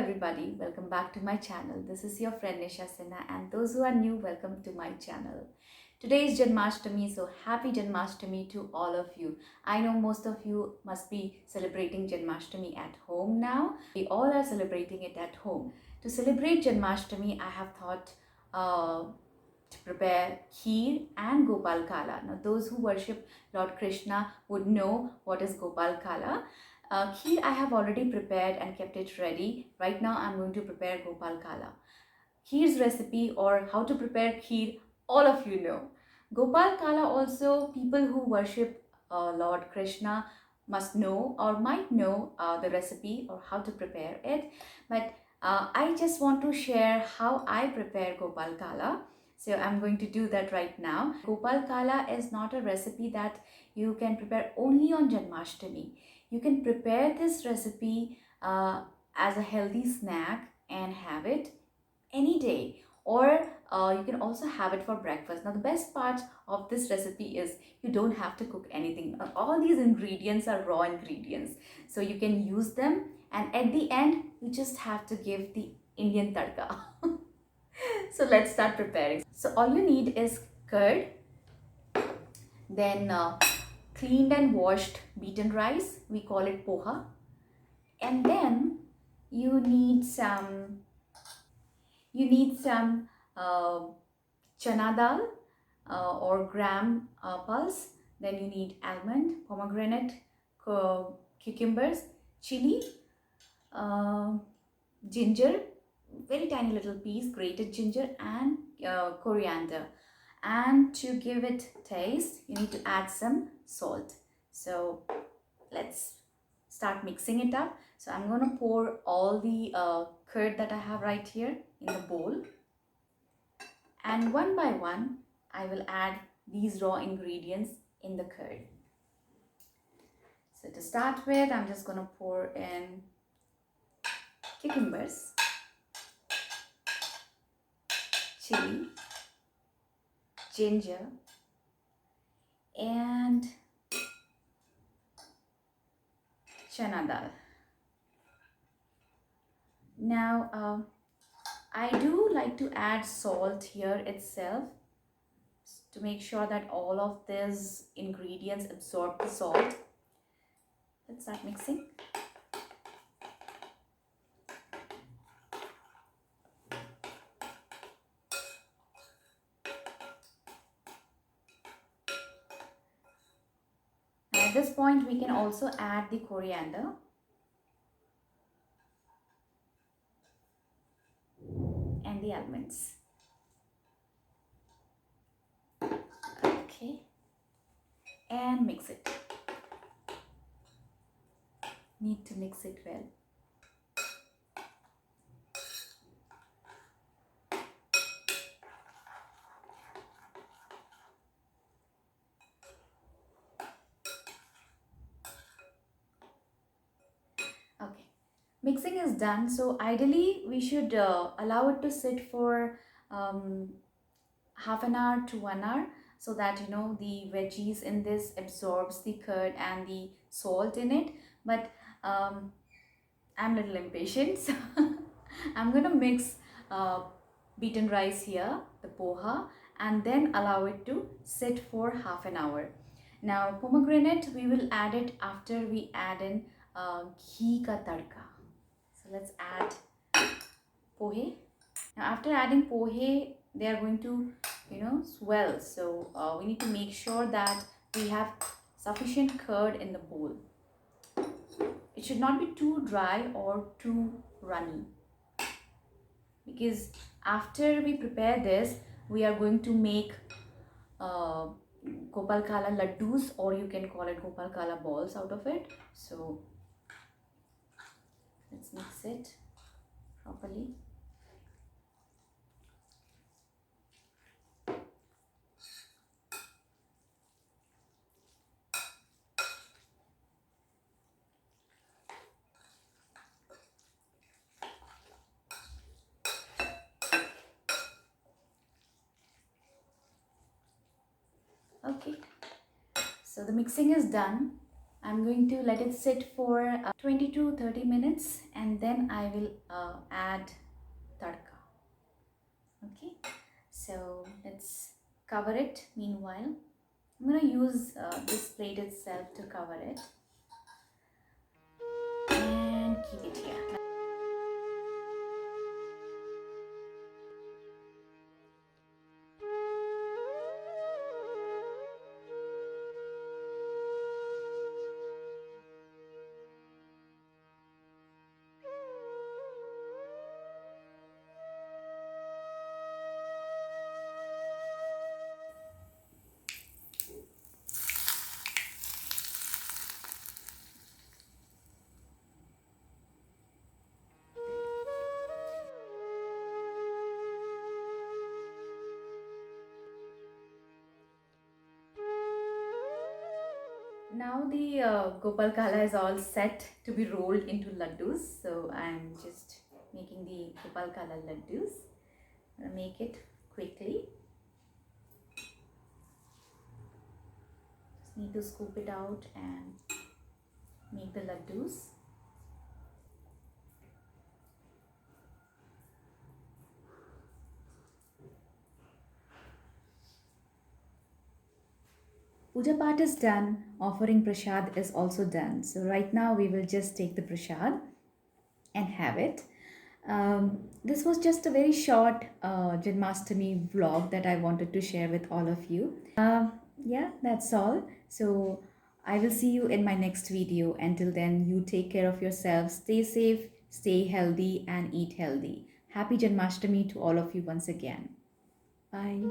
everybody, welcome back to my channel. This is your friend Nisha Sinha, and those who are new, welcome to my channel. Today is Janmashtami, so happy Janmashtami to all of you. I know most of you must be celebrating Janmashtami at home now. We all are celebrating it at home. To celebrate Janmashtami, I have thought to prepare Kheer and Gopakala. Now those who worship Lord Krishna would know what is Gopakala. Kheer I have already prepared and kept it ready. Right now I'm going to prepare Gopakala. Kheer's recipe or how to prepare Kheer, all of you know. Gopakala also, people who worship Lord Krishna must know or might know the recipe or how to prepare it. But I just want to share how I prepare Gopakala. So I'm going to do that right now. Gopakala is not a recipe that you can prepare only on Janmashtami. You can prepare this recipe as a healthy snack and have it any day, or you can also have it for breakfast. Now the best part of this recipe is you don't have to cook anything. All these ingredients are raw ingredients, so you can use them, and at the end you just have to give the Indian tadka. So let's start preparing. So all you need is curd, then cleaned and washed beaten rice, we call it poha, and then you need some uh, chana dal or gram pulse. Then you need almond, pomegranate, cucumbers, chili, uh, ginger, very tiny little piece, grated ginger, and coriander. And to give it taste, you need to add some salt. So let's start mixing it up. So I'm going to pour all the curd that I have right here in the bowl, and one by one I will add these raw ingredients in the curd. So to start with, I'm just going to pour in cucumbers, chili, ginger, and chana dal. Now I do like to add salt here itself to make sure that all of these ingredients absorb the salt. Let's start mixing. Now at this point we can also add the coriander and the almonds. Okay, and mix it. Need to mix it well. Okay, mixing is done. So ideally we should allow it to sit for half an hour to 1 hour, so that the veggies in this absorbs the curd and the salt in it. But I'm a little impatient, so I'm gonna mix beaten rice here, the poha, and then allow it to sit for half an hour. Now pomegranate we will add it after we add in ghee ka tadka. So let's add pohe. Now after adding pohe, they are going to swell, so we need to make sure that we have sufficient curd in the bowl. It should not be too dry or too runny, because after we prepare this we are going to make Gopakala laddus, or you can call it Gopakala balls out of it. So let's mix it properly. Okay, so the mixing is done. I'm going to let it sit for 20 to 30 minutes, and then I will add tadka. Okay, so let's cover it meanwhile. I'm going to use this plate itself to cover it and keep it here. Now the Gopakala is all set to be rolled into laddus. So I'm just making the Gopakala laddus. I'm gonna make it quickly. Just need to scoop it out and make the laddus. Puja Path is done, offering prasad is also done. So right now we will just take the prasad and have it. This was just a very short Janmashtami vlog that I wanted to share with all of you. Yeah, that's all. So I will see you in my next video. Until then, you take care of yourself, stay safe, stay healthy, and eat healthy. Happy Janmashtami to all of you once again. Bye.